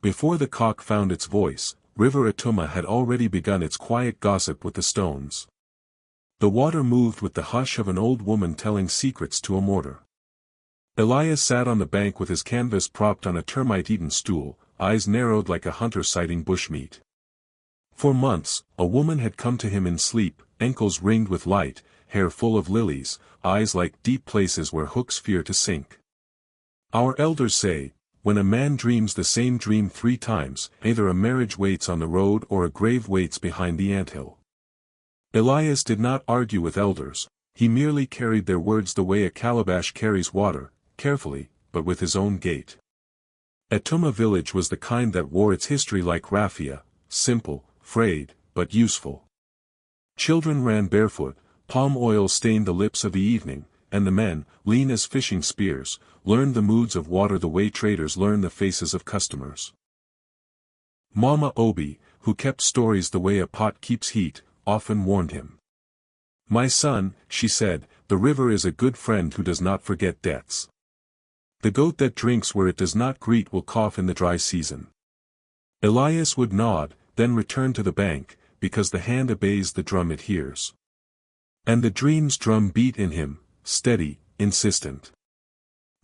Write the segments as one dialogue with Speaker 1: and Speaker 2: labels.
Speaker 1: Before the cock found its voice, River Etuma had already begun its quiet gossip with the stones. The water moved with the hush of an old woman telling secrets to a mortar. Elias sat on the bank with his canvas propped on a termite-eaten stool, eyes narrowed like a hunter sighting bushmeat. For months, a woman had come to him in sleep, ankles ringed with light, hair full of lilies, eyes like deep places where hooks fear to sink. Our elders say, when a man dreams the same dream 3 times, either a marriage waits on the road or a grave waits behind the anthill. Elias did not argue with elders, he merely carried their words the way a calabash carries water, carefully, but with his own gait. Etuma village was the kind that wore its history like raffia, simple, frayed, but useful. Children ran barefoot, palm oil stained the lips of the evening, and the men, lean as fishing spears, learned the moods of water the way traders learn the faces of customers. Mama Obi, who kept stories the way a pot keeps heat, often warned him. "My son," she said, "the river is a good friend who does not forget debts. The goat that drinks where it does not greet will cough in the dry season." Elias would nod, then return to the bank, because the hand obeys the drum it hears. And the dream's drum beat in him, steady, insistent.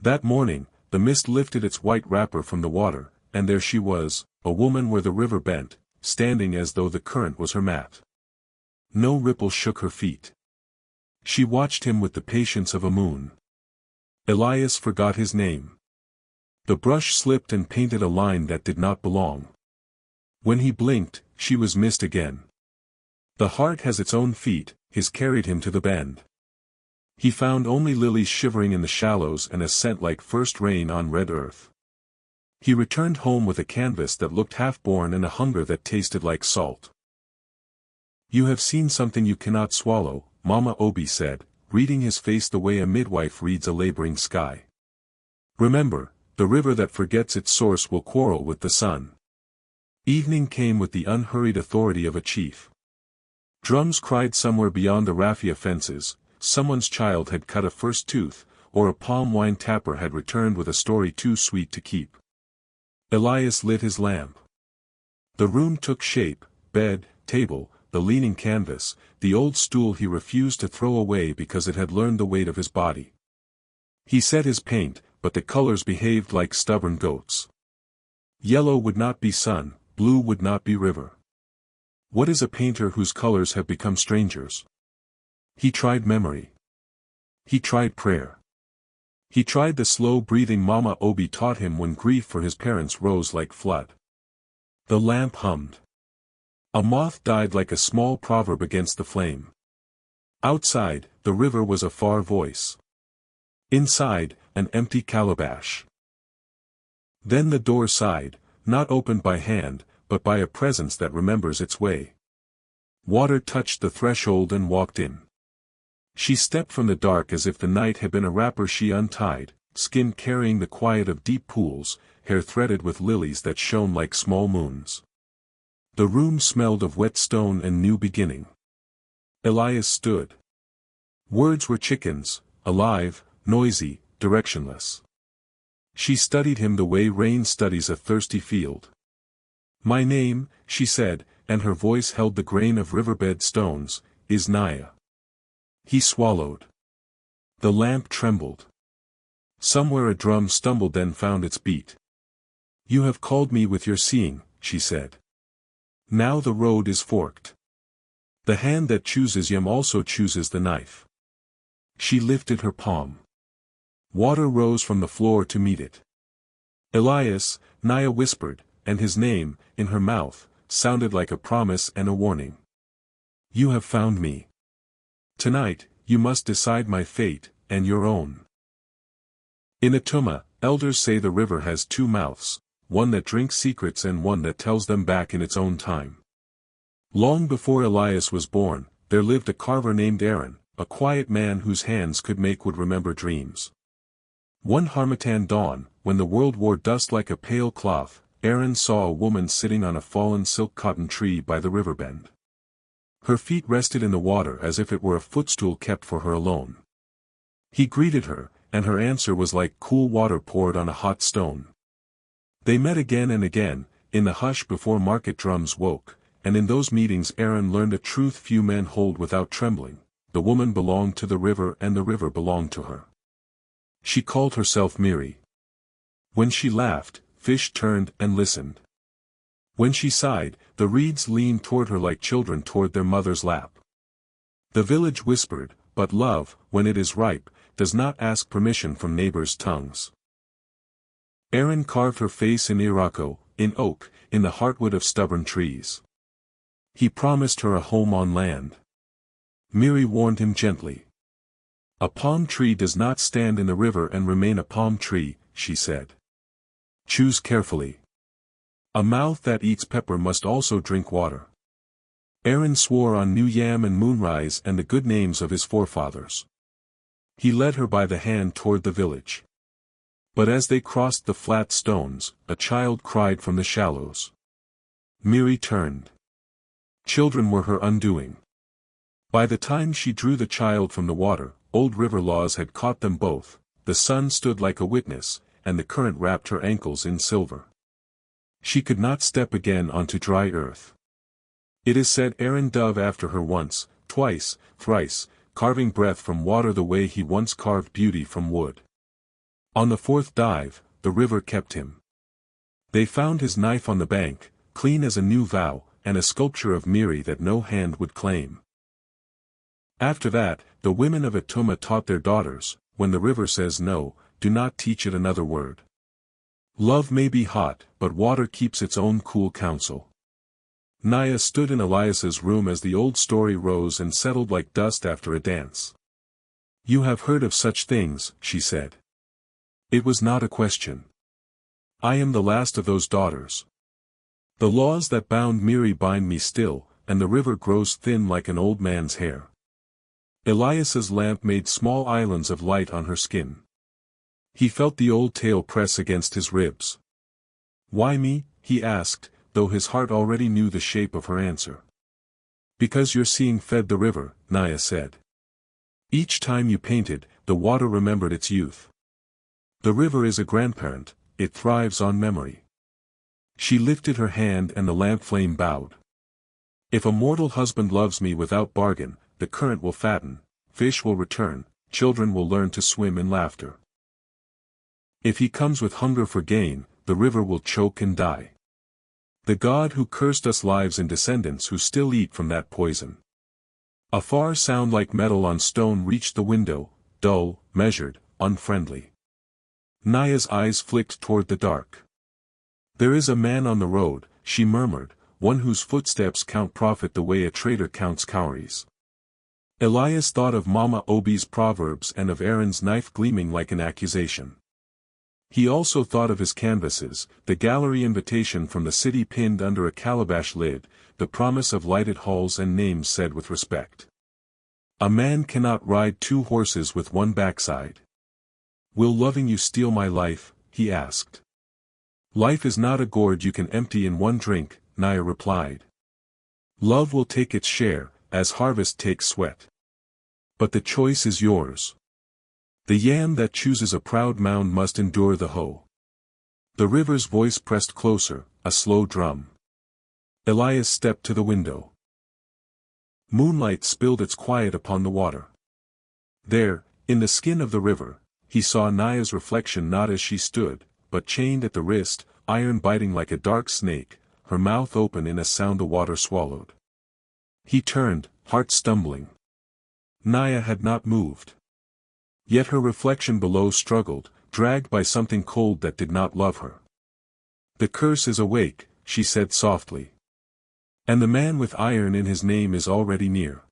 Speaker 1: That morning, the mist lifted its white wrapper from the water, and there she was, a woman where the river bent, standing as though the current was her mat. No ripple shook her feet. She watched him with the patience of a moon. Elias forgot his name. The brush slipped and painted a line that did not belong. When he blinked, she was missed again. The heart has its own feet, his carried him to the bend. He found only lilies shivering in the shallows and a scent like first rain on red earth. He returned home with a canvas that looked half-born and a hunger that tasted like salt. "You have seen something you cannot swallow," Mama Obi said, reading his face the way a midwife reads a laboring sky. "Remember, the river that forgets its source will quarrel with the sun." Evening came with the unhurried authority of a chief. Drums cried somewhere beyond the raffia fences, someone's child had cut a first tooth, or a palm wine tapper had returned with a story too sweet to keep. Elias lit his lamp. The room took shape, bed, table, the leaning canvas, the old stool he refused to throw away because it had learned the weight of his body. He set his paint, but the colors behaved like stubborn goats. Yellow would not be sun, blue would not be river. What is a painter whose colors have become strangers? He tried memory. He tried prayer. He tried the slow breathing Mama Obi taught him when grief for his parents rose like flood. The lamp hummed. A moth died like a small proverb against the flame. Outside, the river was a far voice. Inside, an empty calabash. Then the door sighed, not opened by hand, but by a presence that remembers its way. Water touched the threshold and walked in. She stepped from the dark as if the night had been a wrapper she untied, skin carrying the quiet of deep pools, hair threaded with lilies that shone like small moons. The room smelled of wet stone and new beginning. Elias stood. Words were chickens, alive, noisy, directionless. She studied him the way rain studies a thirsty field. "My name," she said, and her voice held the grain of riverbed stones, "is Naia." He swallowed. The lamp trembled. Somewhere a drum stumbled then found its beat. "You have called me with your seeing," she said. "Now the road is forked. The hand that chooses yam also chooses the knife." She lifted her palm. Water rose from the floor to meet it. "Elias," Naia whispered, and his name, in her mouth, sounded like a promise and a warning. "You have found me. Tonight, you must decide my fate, and your own." In Etuma, elders say the river has 2 mouths, one that drinks secrets and one that tells them back in its own time. Long before Elias was born, there lived a carver named Aaron, a quiet man whose hands could make would remember dreams. One harmattan dawn, when the world wore dust like a pale cloth, Aaron saw a woman sitting on a fallen silk cotton tree by the river bend. Her feet rested in the water as if it were a footstool kept for her alone. He greeted her, and her answer was like cool water poured on a hot stone. They met again and again, in the hush before market drums woke, and in those meetings Aaron learned a truth few men hold without trembling: the woman belonged to the river and the river belonged to her. She called herself Miri. When she laughed, fish turned and listened. When she sighed, the reeds leaned toward her like children toward their mother's lap. The village whispered, but love, when it is ripe, does not ask permission from neighbors' tongues. Aaron carved her face in Irako, in oak, in the heartwood of stubborn trees. He promised her a home on land. Miri warned him gently. A palm tree does not stand in the river and remain a palm tree, she said. Choose carefully. A mouth that eats pepper must also drink water. Aaron swore on New Yam and Moonrise and the good names of his forefathers. He led her by the hand toward the village. But as they crossed the flat stones, a child cried from the shallows. Miri turned. Children were her undoing. By the time she drew the child from the water, old river laws had caught them both. The sun stood like a witness, and the current wrapped her ankles in silver. She could not step again onto dry earth. It is said Aaron dove after her once, twice, thrice, carving breath from water the way he once carved beauty from wood. On the fourth dive, the river kept him. They found his knife on the bank, clean as a new vow, and a sculpture of Miri that no hand would claim. After that, the women of Etuma taught their daughters, when the river says no, do not teach it another word. Love may be hot, but water keeps its own cool counsel. Naia stood in Elias's room as the old story rose and settled like dust after a dance. You have heard of such things, she said. It was not a question. I am the last of those daughters. The laws that bound Miri bind me still, and the river grows thin like an old man's hair. Elias's lamp made small islands of light on her skin. He felt the old tale press against his ribs. Why me? He asked, though his heart already knew the shape of her answer. Because your seeing fed the river, Naia said. Each time you painted, the water remembered its youth. The river is a grandparent, it thrives on memory. She lifted her hand and the lamp flame bowed. If a mortal husband loves me without bargain, the current will fatten, fish will return, children will learn to swim in laughter. If he comes with hunger for gain, the river will choke and die. The God who cursed us lives in descendants who still eat from that poison. A far sound like metal on stone reached the window, dull, measured, unfriendly. Naia's eyes flicked toward the dark. There is a man on the road, she murmured, one whose footsteps count profit the way a trader counts cowries. Elias thought of Mama Obi's proverbs and of Aaron's knife gleaming like an accusation. He also thought of his canvases, the gallery invitation from the city pinned under a calabash lid, the promise of lighted halls and names said with respect. A man cannot ride two horses with one backside. Will loving you steal my life? He asked. Life is not a gourd you can empty in one drink, Naia replied. Love will take its share, as harvest takes sweat. But the choice is yours. The yam that chooses a proud mound must endure the hoe. The river's voice pressed closer, a slow drum. Elias stepped to the window. Moonlight spilled its quiet upon the water. There, in the skin of the river, he saw Naia's reflection not as she stood, but chained at the wrist, iron biting like a dark snake, her mouth open in a sound the water swallowed. He turned, heart stumbling. Naia had not moved. Yet her reflection below struggled, dragged by something cold that did not love her. The curse is awake, she said softly. And the man with iron in his name is already near.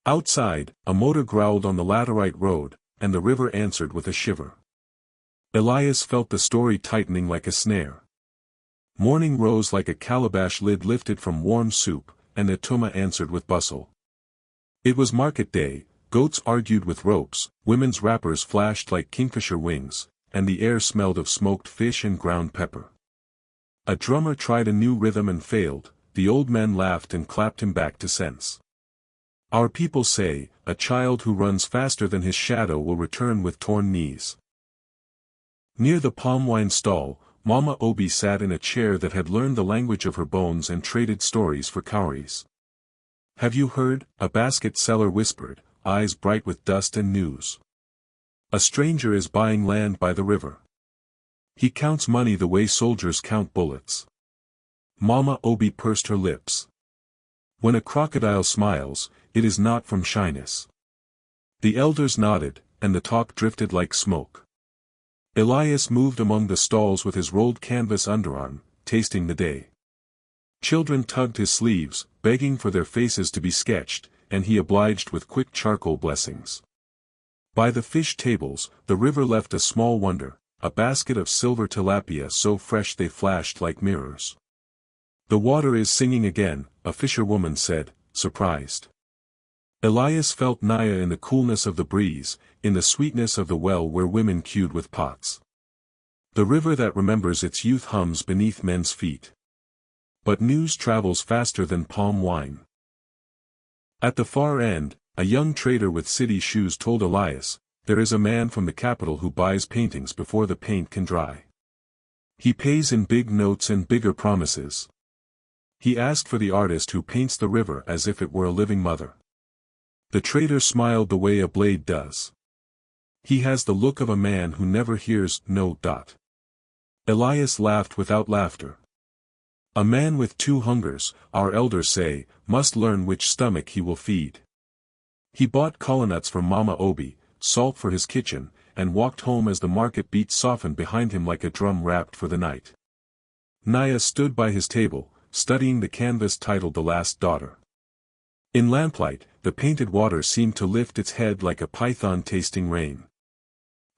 Speaker 1: Outside, a motor growled on the laterite road, and the river answered with a shiver. Elias felt the story tightening like a snare. Morning rose like a calabash lid lifted from warm soup, and Etuma answered with bustle. It was market day, goats argued with ropes, women's wrappers flashed like kingfisher wings, and the air smelled of smoked fish and ground pepper. A drummer tried a new rhythm and failed, the old men laughed and clapped him back to sense. Our people say, a child who runs faster than his shadow will return with torn knees. Near the palm wine stall, Mama Obi sat in a chair that had learned the language of her bones and traded stories for cowries. "Have you heard?" a basket seller whispered, eyes bright with dust and news. "A stranger is buying land by the river. He counts money the way soldiers count bullets." Mama Obi pursed her lips. When a crocodile smiles, it is not from shyness. The elders nodded, and the talk drifted like smoke. Elias moved among the stalls with his rolled canvas underarm, tasting the day. Children tugged his sleeves, begging for their faces to be sketched, and he obliged with quick charcoal blessings. By the fish tables, the river left a small wonder, a basket of silver tilapia so fresh they flashed like mirrors. "The water is singing again," a fisherwoman said, surprised. Elias felt Naia in the coolness of the breeze, in the sweetness of the well where women queued with pots. The river that remembers its youth hums beneath men's feet. But news travels faster than palm wine. At the far end, a young trader with city shoes told Elias, "There is a man from the capital who buys paintings before the paint can dry. He pays in big notes and bigger promises. He asked for the artist who paints the river as if it were a living mother." The trader smiled the way a blade does. "He has the look of a man who never hears no. Elias laughed without laughter. "A man with two hungers, our elders say, must learn which stomach he will feed." He bought collarnuts from Mama Obi, salt for his kitchen, and walked home as the market beat softened behind him like a drum wrapped for the night. Naia stood by his table, studying the canvas titled The Last Daughter. In lamplight, the painted water seemed to lift its head like a python tasting rain.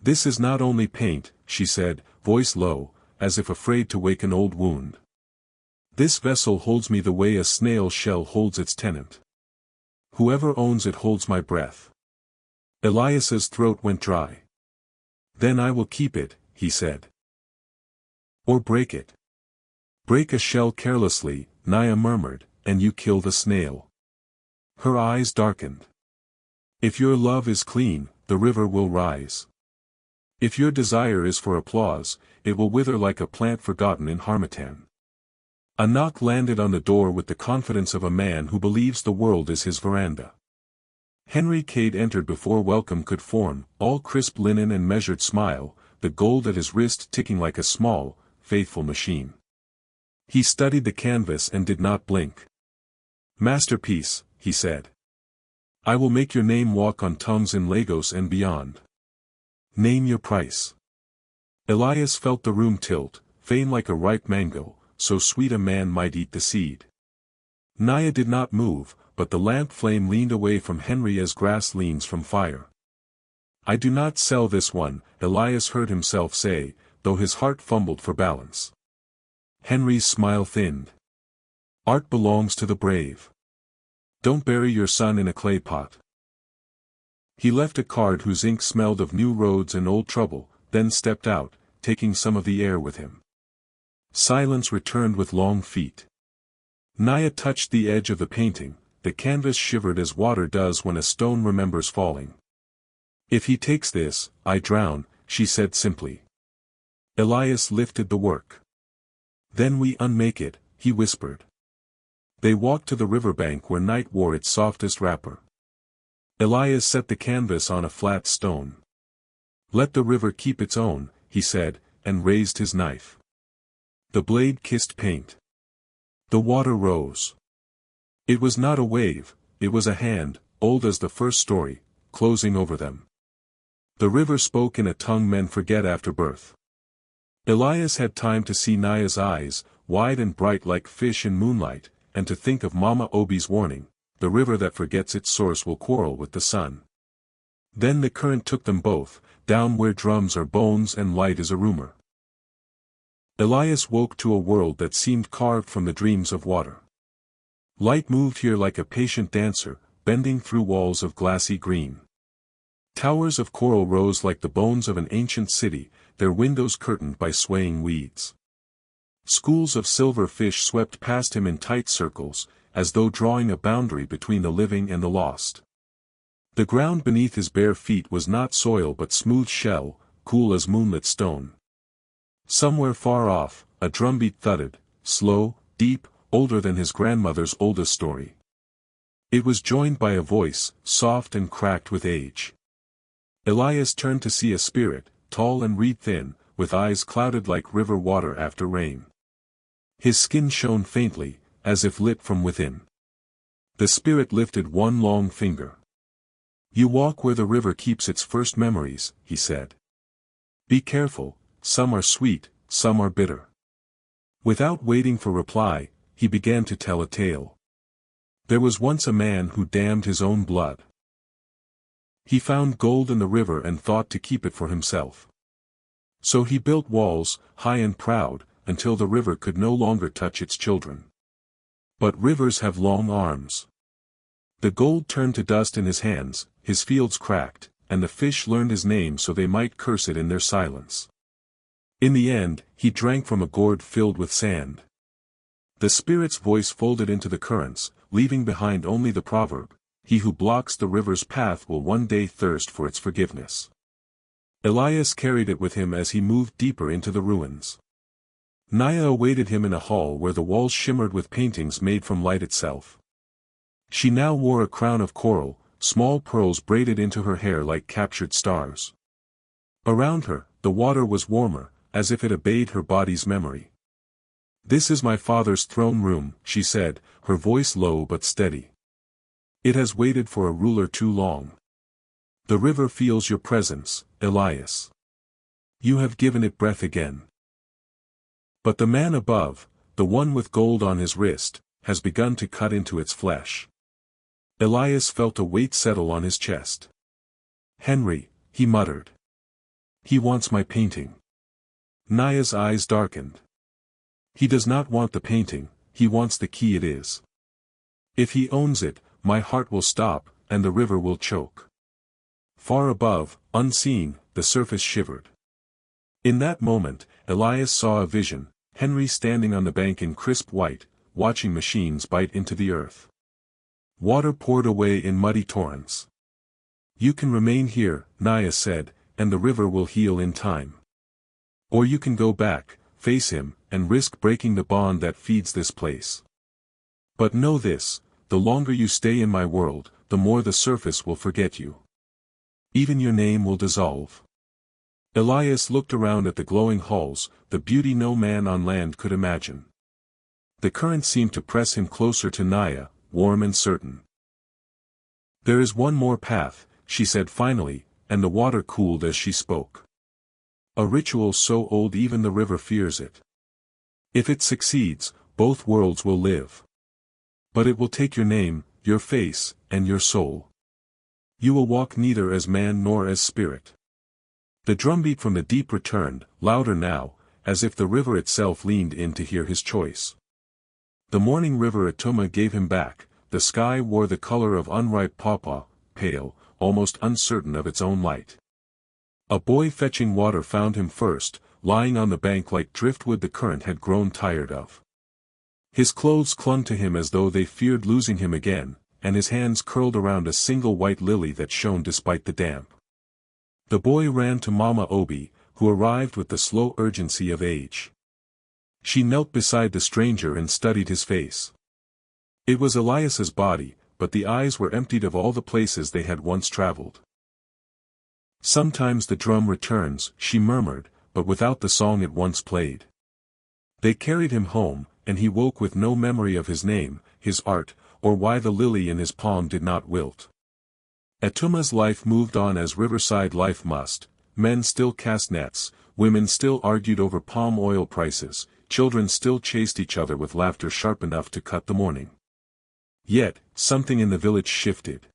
Speaker 1: "This is not only paint," she said, voice low, as if afraid to wake an old wound. "This vessel holds me the way a snail shell holds its tenant. Whoever owns it holds my breath." Elias's throat went dry. "Then I will keep it," he said. "Or break it." "Break a shell carelessly," Naia murmured, "and you kill the snail." Her eyes darkened. "If your love is clean, the river will rise. If your desire is for applause, it will wither like a plant forgotten in harmattan." A knock landed on the door with the confidence of a man who believes the world is his veranda. Henry Cade entered before welcome could form, all crisp linen and measured smile, the gold at his wrist ticking like a small, faithful machine. He studied the canvas and did not blink. "Masterpiece," he said. "I will make your name walk on tongues in Lagos and beyond. Name your price." Elias felt the room tilt, fain like a ripe mango, so sweet a man might eat the seed. Naia did not move, but the lamp flame leaned away from Henry as grass leans from fire. "I do not sell this one," Elias heard himself say, though his heart fumbled for balance. Henry's smile thinned. "Art belongs to the brave. Don't bury your son in a clay pot." He left a card whose ink smelled of new roads and old trouble, then stepped out, taking some of the air with him. Silence returned with long feet. Naia touched the edge of the painting, the canvas shivered as water does when a stone remembers falling. "If he takes this, I drown," she said simply. Elias lifted the work. "Then we unmake it," he whispered. They walked to the riverbank where night wore its softest wrapper. Elias set the canvas on a flat stone. "Let the river keep its own," he said, and raised his knife. The blade kissed paint. The water rose. It was not a wave, it was a hand, old as the first story, closing over them. The river spoke in a tongue men forget after birth. Elias had time to see Naia's eyes, wide and bright like fish in moonlight, and to think of Mama Obi's warning, "The river that forgets its source will quarrel with the sun." Then the current took them both, down where drums are bones and light is a rumor. Elias woke to a world that seemed carved from the dreams of water. Light moved here like a patient dancer, bending through walls of glassy green. Towers of coral rose like the bones of an ancient city, their windows curtained by swaying weeds. Schools of silver fish swept past him in tight circles, as though drawing a boundary between the living and the lost. The ground beneath his bare feet was not soil but smooth shell, cool as moonlit stone. Somewhere far off, a drumbeat thudded, slow, deep, older than his grandmother's oldest story. It was joined by a voice, soft and cracked with age. Elias turned to see a spirit, tall and reed-thin, with eyes clouded like river water after rain. His skin shone faintly, as if lit from within. The spirit lifted one long finger. "You walk where the river keeps its first memories," he said. "Be careful, some are sweet, some are bitter." Without waiting for reply, he began to tell a tale. There was once a man who damned his own blood. He found gold in the river and thought to keep it for himself. So he built walls, high and proud, until the river could no longer touch its children. But rivers have long arms. The gold turned to dust in his hands, his fields cracked, and the fish learned his name so they might curse it in their silence. In the end, he drank from a gourd filled with sand. The spirit's voice folded into the currents, leaving behind only the proverb, "He who blocks the river's path will one day thirst for its forgiveness." Elias carried it with him as he moved deeper into the ruins. Naia awaited him in a hall where the walls shimmered with paintings made from light itself. She now wore a crown of coral, small pearls braided into her hair like captured stars. Around her, the water was warmer, as if it obeyed her body's memory. "This is my father's throne room," she said, her voice low but steady. "It has waited for a ruler too long. The river feels your presence, Elias. You have given it breath again. But the man above, the one with gold on his wrist, has begun to cut into its flesh." Elias felt a weight settle on his chest. "Henry," he muttered. "He wants my painting." Naia's eyes darkened. "He does not want the painting, he wants the key it is. If he owns it, my heart will stop, and the river will choke." Far above, unseen, the surface shivered. In that moment, Elias saw a vision, Henry standing on the bank in crisp white, watching machines bite into the earth. Water poured away in muddy torrents. "You can remain here," Naia said, "and the river will heal in time. Or you can go back, face him, and risk breaking the bond that feeds this place. But know this, the longer you stay in my world, the more the surface will forget you. Even your name will dissolve." Elias looked around at the glowing halls, the beauty no man on land could imagine. The current seemed to press him closer to Naia, warm and certain. "There is one more path," she said finally, and the water cooled as she spoke. "A ritual so old even the river fears it. If it succeeds, both worlds will live. But it will take your name, your face, and your soul. You will walk neither as man nor as spirit." The drumbeat from the deep returned, louder now, as if the river itself leaned in to hear his choice. The morning river Etuma gave him back, the sky wore the color of unripe pawpaw, pale, almost uncertain of its own light. A boy fetching water found him first, lying on the bank like driftwood the current had grown tired of. His clothes clung to him as though they feared losing him again, and his hands curled around a single white lily that shone despite the damp. The boy ran to Mama Obi, who arrived with the slow urgency of age. She knelt beside the stranger and studied his face. It was Elias's body, but the eyes were emptied of all the places they had once traveled. "Sometimes the drum returns," she murmured, but without the song it once played. They carried him home, and he woke with no memory of his name, his art, or why the lily in his palm did not wilt. Etuma's life moved on as riverside life must. Men still cast nets, women still argued over palm oil prices, children still chased each other with laughter sharp enough to cut the morning. Yet, something in the village shifted.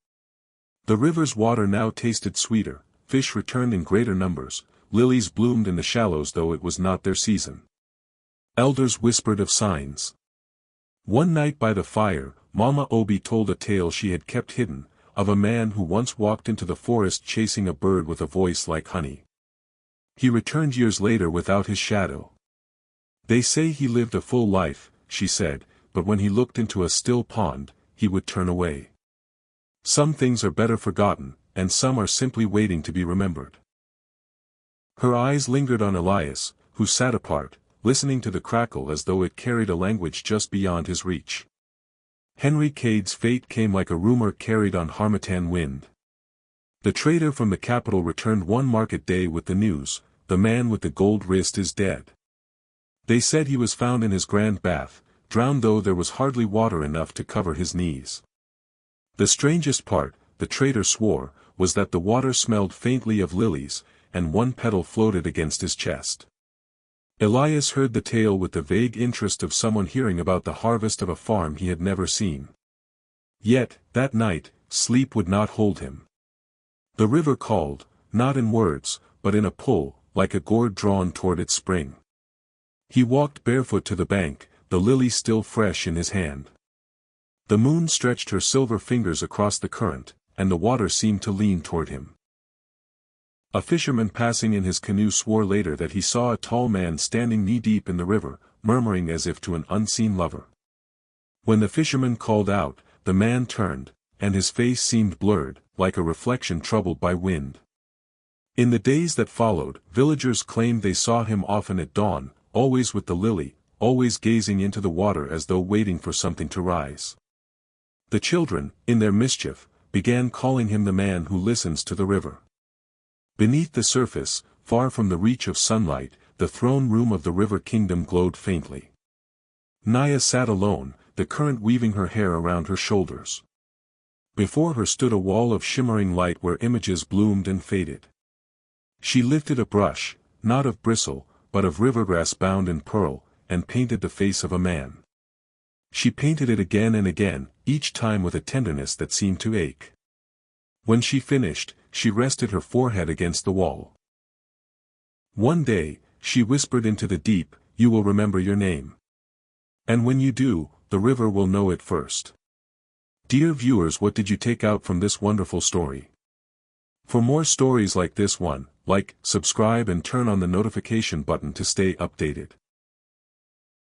Speaker 1: The river's water now tasted sweeter, fish returned in greater numbers, lilies bloomed in the shallows though it was not their season. Elders whispered of signs. One night by the fire, Mama Obi told a tale she had kept hidden, of a man who once walked into the forest chasing a bird with a voice like honey. He returned years later without his shadow. They say he lived a full life, she said, but when he looked into a still pond, he would turn away. Some things are better forgotten, and some are simply waiting to be remembered. Her eyes lingered on Elias, who sat apart, listening to the crackle as though it carried a language just beyond his reach. Henry Cade's fate came like a rumor carried on harmattan wind. The trader from the capital returned one market day with the news, "The man with the gold wrist is dead." They said he was found in his grand bath, drowned though there was hardly water enough to cover his knees. The strangest part, the trader swore, was that the water smelled faintly of lilies, and one petal floated against his chest. Elias heard the tale with the vague interest of someone hearing about the harvest of a farm he had never seen. Yet, that night, sleep would not hold him. The river called, not in words, but in a pull, like a gourd drawn toward its spring. He walked barefoot to the bank, the lily still fresh in his hand. The moon stretched her silver fingers across the current, and the water seemed to lean toward him. A fisherman passing in his canoe swore later that he saw a tall man standing knee-deep in the river, murmuring as if to an unseen lover. When the fisherman called out, the man turned, and his face seemed blurred, like a reflection troubled by wind. In the days that followed, villagers claimed they saw him often at dawn, always with the lily, always gazing into the water as though waiting for something to rise. The children, in their mischief, began calling him the man who listens to the river. Beneath the surface, far from the reach of sunlight, the throne room of the river kingdom glowed faintly. Naia sat alone, the current weaving her hair around her shoulders. Before her stood a wall of shimmering light where images bloomed and faded. She lifted a brush, not of bristle, but of rivergrass bound in pearl, and painted the face of a man. She painted it again and again, each time with a tenderness that seemed to ache. When she finished, she rested her forehead against the wall. One day, she whispered into the deep, "You will remember your name. And when you do, the river will know it first." Dear viewers, what did you take out from this wonderful story? For more stories like this one, like, subscribe and turn on the notification button to stay updated.